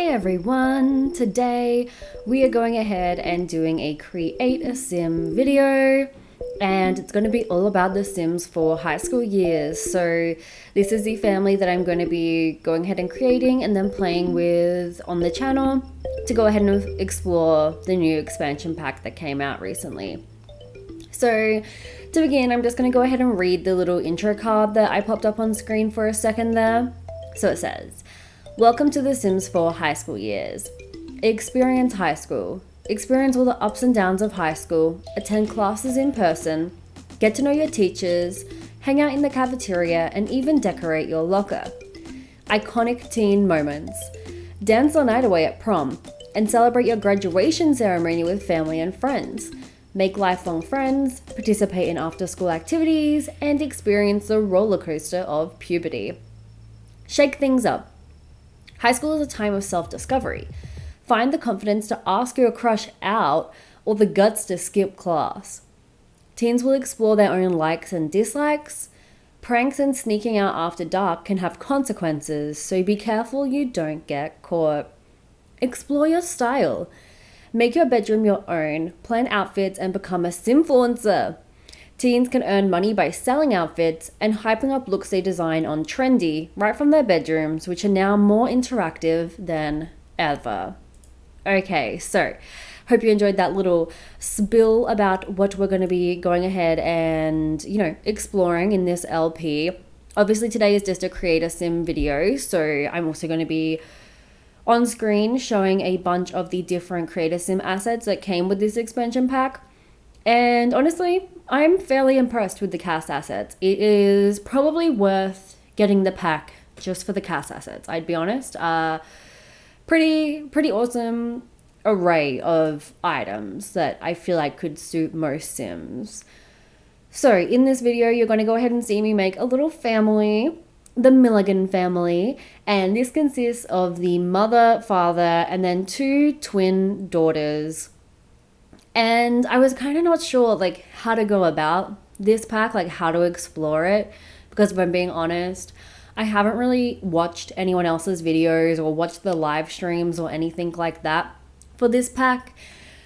everyone! Today we are going ahead and doing a create a sim video, and it's going to be all about the Sims for high school years. So this is the family that I'm going to be going ahead and creating and then playing with on the channel to go ahead and explore the new expansion pack that came out recently. So to begin, I'm just going to go ahead and read the little intro card that I popped up on screen for a second there. So it says, welcome to The Sims 4 high school years. Experience high school. Experience all the ups and downs of high school, attend classes in person, get to know your teachers, hang out in the cafeteria, and even decorate your locker. Iconic teen moments. Dance the night away at prom, and celebrate your graduation ceremony with family and friends. Make lifelong friends, participate in after-school activities, and experience the roller coaster of puberty. Shake things up. High school is a time of self-discovery. Find the confidence to ask your crush out or the guts to skip class. Teens will explore their own likes and dislikes. Pranks and sneaking out after dark can have consequences, so be careful you don't get caught. Explore your style. Make your bedroom your own, plan outfits, and become a simfluencer. Teens can earn money by selling outfits and hyping up looks they design on Trendy right from their bedrooms, which are now more interactive than ever. Okay, so hope you enjoyed that little spill about what we're going to be going ahead and, exploring in this LP. Obviously today is just a create a sim video, so I'm also going to be on screen showing a bunch of the different create a sim assets that came with this expansion pack. And honestly, I'm fairly impressed with the cast assets. It is probably worth getting the pack just for the cast assets, I'd be honest. Pretty awesome array of items that I feel like could suit most Sims. So in this video, you're going to go ahead and see me make a little family, the Milligan family, and this consists of the mother, father, and then two twin daughters. And I was kind of not sure how to go about this pack, how to explore it, because if I'm being honest, I haven't really watched anyone else's videos or watched the live streams or anything like that for this pack,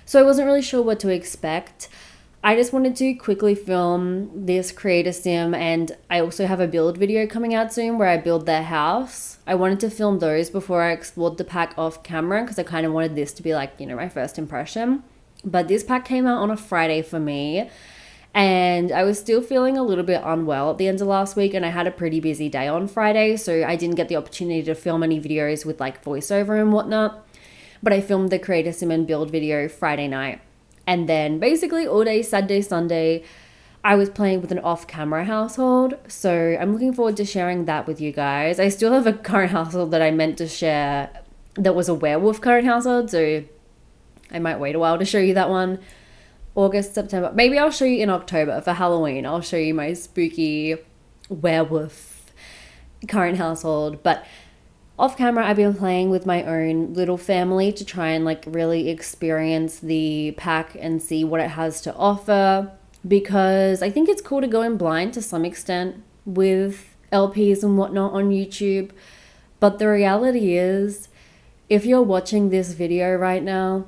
so I wasn't really sure what to expect. I just wanted to quickly film this create a sim, and I also have a build video coming out soon where I build their house. I wanted to film those before I explored the pack off camera because I kind of wanted this to be my first impression. But this pack came out on a Friday for me, and I was still feeling a little bit unwell at the end of last week, and I had a pretty busy day on Friday, so I didn't get the opportunity to film any videos with voiceover and whatnot. But I filmed the create a sim and build video Friday night. And then basically all day Saturday, Sunday, I was playing with an off-camera household. So I'm looking forward to sharing that with you guys. I still have a current household that I meant to share that was a werewolf current household. So I might wait a while to show you that one. August, September. Maybe I'll show you in October for Halloween. I'll show you my spooky werewolf current household. But off camera, I've been playing with my own little family to try and really experience the pack and see what it has to offer, because I think it's cool to go in blind to some extent with LPs and whatnot on YouTube. But the reality is, if you're watching this video right now,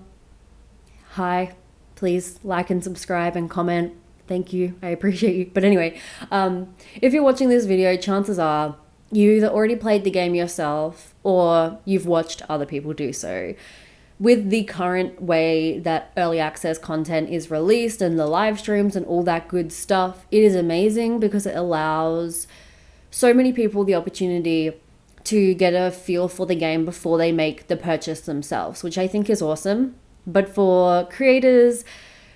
hi, please like and subscribe and comment. Thank you. I appreciate you. But anyway, if you're watching this video, chances are you either already played the game yourself or you've watched other people do so. With the current way that early access content is released and the live streams and all that good stuff, it is amazing because it allows so many people the opportunity to get a feel for the game before they make the purchase themselves, which I think is awesome. But for creators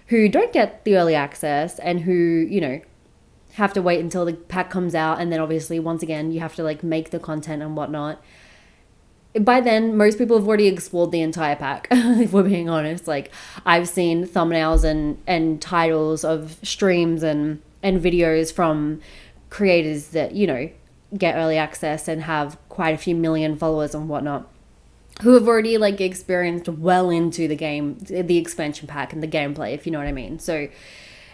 who don't get the early access and who, have to wait until the pack comes out, and then obviously once again you have to make the content and whatnot, by then most people have already explored the entire pack. If we're being honest, I've seen thumbnails and titles of streams and videos from creators that get early access and have quite a few million followers and whatnot, who have already experienced well into the game, the expansion pack and the gameplay, if you know what I mean. So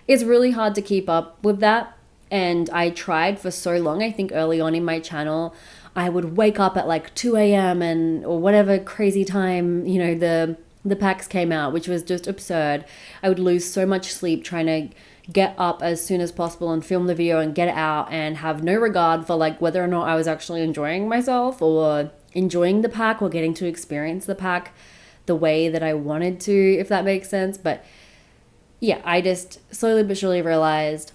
it's really hard to keep up with that. And I tried for so long. I think early on in my channel, I would wake up at like 2 a.m. or whatever crazy time, you know, the packs came out, which was just absurd. I would lose so much sleep trying to get up as soon as possible and film the video and get it out, and have no regard for like whether or not I was actually enjoying myself or enjoying the pack or getting to experience the pack the way that I wanted to, if that makes sense. But yeah, I just slowly but surely realized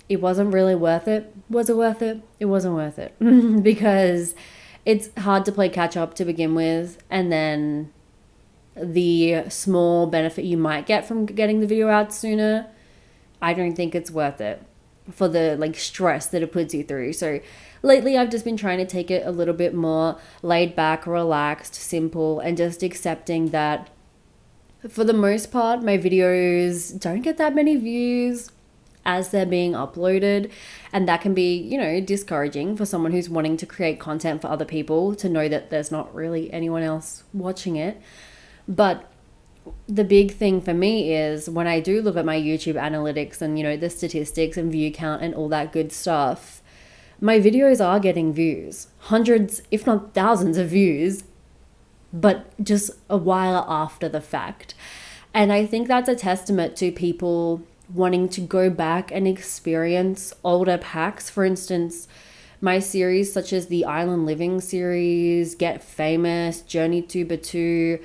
it wasn't really worth it. Was it worth it? It wasn't worth it because it's hard to play catch up to begin with, and then the small benefit you might get from getting the video out sooner, I don't think it's worth it for the like stress that it puts you through. So lately I've just been trying to take it a little bit more laid back, relaxed, simple, and just accepting that for the most part my videos don't get that many views as they're being uploaded, and that can be, you know, discouraging for someone who's wanting to create content for other people to know that there's not really anyone else watching it. But the big thing for me is when I do look at my YouTube analytics and, you know, the statistics and view count and all that good stuff, my videos are getting views, hundreds if not thousands of views, but just a while after the fact. And I think that's a testament to people wanting to go back and experience older packs. For instance, my series such as the Island Living series, Get Famous, Journey to Batu,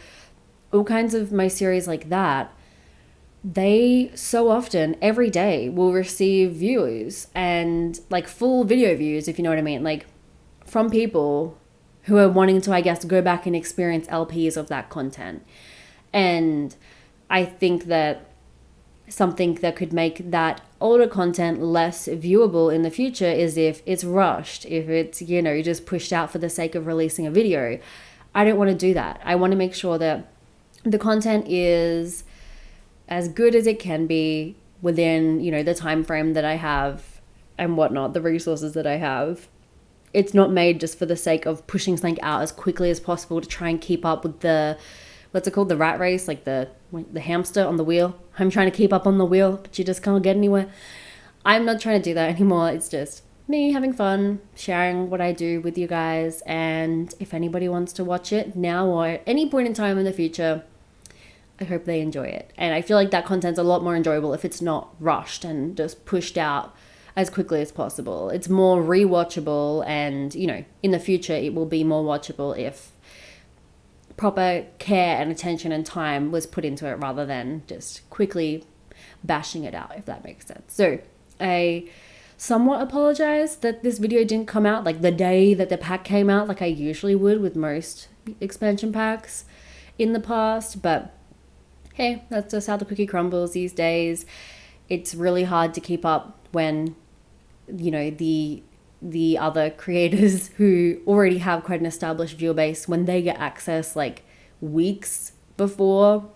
all kinds of my series like that, they so often every day will receive views and like full video views, if you know what I mean, like from people who are wanting to, I guess, go back and experience LPs of that content. And I think that something that could make that older content less viewable in the future is if it's rushed, if it's, you know, just pushed out for the sake of releasing a video. I don't want to do that. I want to make sure that the content is as good as it can be within, you know, the time frame that I have and whatnot, the resources that I have. It's not made just for the sake of pushing something out as quickly as possible to try and keep up with the, what's it called, the rat race, like the hamster on the wheel. I'm trying to keep up on the wheel, but you just can't get anywhere. I'm not trying to do that anymore. It's just me having fun, sharing what I do with you guys. And if anybody wants to watch it now or at any point in time in the future, I hope they enjoy it. And I feel like that content's a lot more enjoyable if it's not rushed and just pushed out as quickly as possible. It's more rewatchable, and, you know, in the future it will be more watchable if proper care and attention and time was put into it rather than just quickly bashing it out, if that makes sense. So I somewhat apologize that this video didn't come out like the day that the pack came out like I usually would with most expansion packs in the past, but hey, that's just how the cookie crumbles these days. It's really hard to keep up when, you know, the other creators who already have quite an established viewer base, when they get access like weeks before,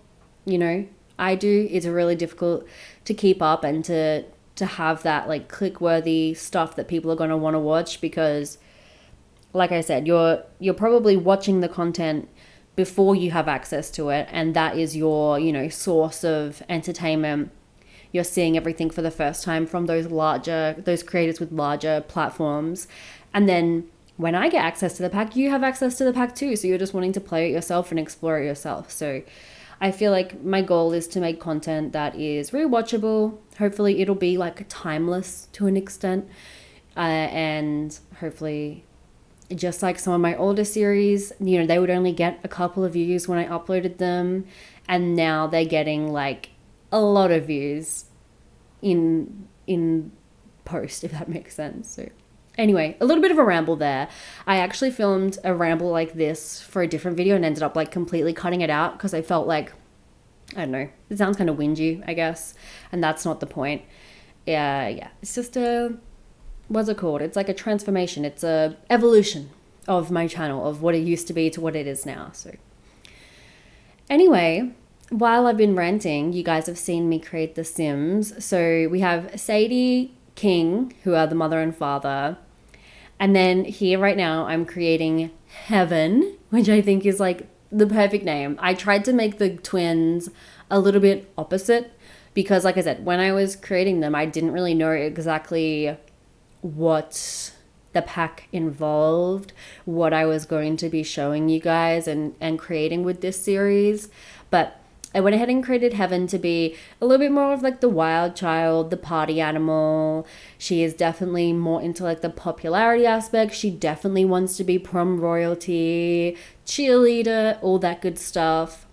you know, I do. It's really difficult to keep up and to have that like click-worthy stuff that people are going to want to watch, because like I said, you're probably watching the content before you have access to it, and that is your, you know, source of entertainment. You're seeing everything for the first time from those creators with larger platforms. And then when I get access to the pack, you have access to the pack too. So you're just wanting to play it yourself and explore it yourself. So I feel like my goal is to make content that is rewatchable. Hopefully it'll be like timeless to an extent. And hopefully, just like some of my older series, you know, they would only get a couple of views when I uploaded them. And now they're getting like a lot of views in post, if that makes sense. So anyway, a little bit of a ramble there. I actually filmed a ramble like this for a different video and ended up like completely cutting it out because I felt like, I don't know, it sounds kind of whingy, I guess, and that's not the point. Yeah, it's just what's it called? It's like a transformation. It's a evolution of my channel, of what it used to be to what it is now. So anyway, while I've been ranting, you guys have seen me create the Sims. So we have Sadie, King, who are the mother and father. And then here right now, I'm creating Heaven, which I think is like the perfect name. I tried to make the twins a little bit opposite because, like I said, when I was creating them, I didn't really know exactly what the pack involved, what I was going to be showing you guys and creating with this series. But I went ahead and created Heaven to be a little bit more of like the wild child, the party animal. She is definitely more into like the popularity aspect. She definitely wants to be prom royalty, cheerleader, all that good stuff.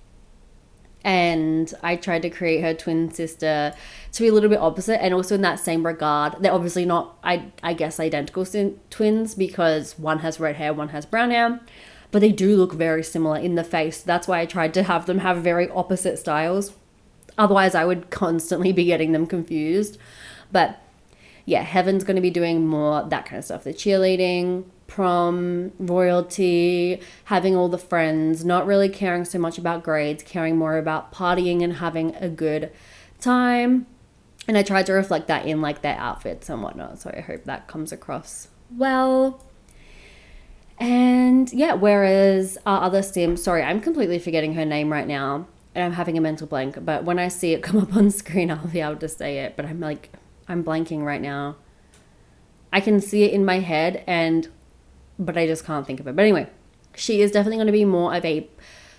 And I tried to create her twin sister to be a little bit opposite, and also in that same regard. They're obviously not, I guess, identical twins, because one has red hair, one has brown hair, but they do look very similar in the face. That's why I tried to have them have very opposite styles. Otherwise, I would constantly be getting them confused. But yeah, Heaven's going to be doing more that kind of stuff. The cheerleading, prom, royalty, having all the friends, not really caring so much about grades, caring more about partying and having a good time. And I tried to reflect that in like their outfits and whatnot. So I hope that comes across well. And yeah, whereas our other sim, sorry, I'm completely forgetting her name right now and I'm having a mental blank, but when I see it come up on screen, I'll be able to say it. But I'm blanking right now. I can see it in my head but I just can't think of it. But anyway, she is definitely going to be more of a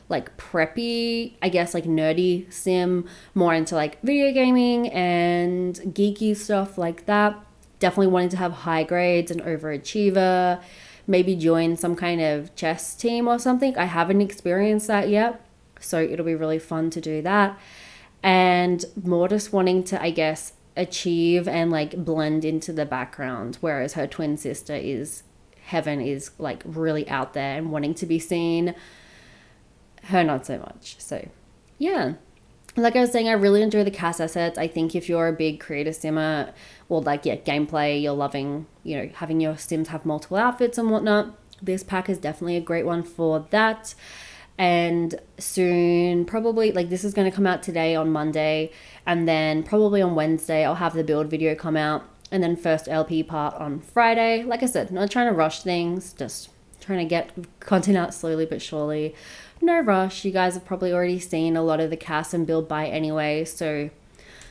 like preppy, I guess, like nerdy sim, more into like video gaming and geeky stuff like that. Definitely wanting to have high grades, an overachiever, maybe join some kind of chess team or something. I haven't experienced that yet, so it'll be really fun to do that. And more just wanting to, I guess, achieve and like blend into the background, whereas her twin sister Heaven is like really out there and wanting to be seen. Her not so much. So yeah, like I was saying, I really enjoy the cast assets. I think if you're a big creator simmer or like gameplay, you're loving, having your sims have multiple outfits and whatnot, this pack is definitely a great one for that. And soon, probably, like, this is going to come out today on Monday, and then probably on Wednesday I'll have the build video come out, and then first LP part on Friday. Like I said, not trying to rush things, just trying to get content out slowly but surely. No rush. You guys have probably already seen a lot of the cast and build by anyway, so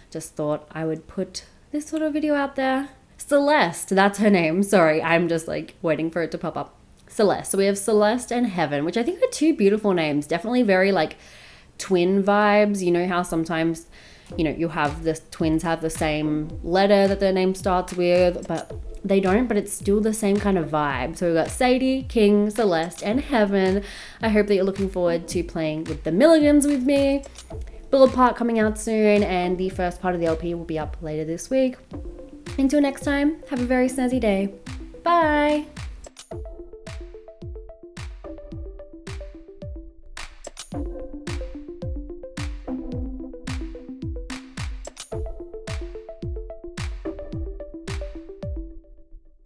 just thought I would put this sort of video out there. Celeste, that's her name. Sorry, I'm just like waiting for it to pop up. Celeste. So we have Celeste and Heaven, which I think are two beautiful names. Definitely very like twin vibes. You know how sometimes, you have the twins have the same letter that their name starts with, but they don't, but it's still the same kind of vibe. So we've got Sadie, King, Celeste, and Heaven. I hope that you're looking forward to playing with the Milligans with me. Build part coming out soon, and the first part of the LP will be up later this week. Until next time, have a very snazzy day. Bye!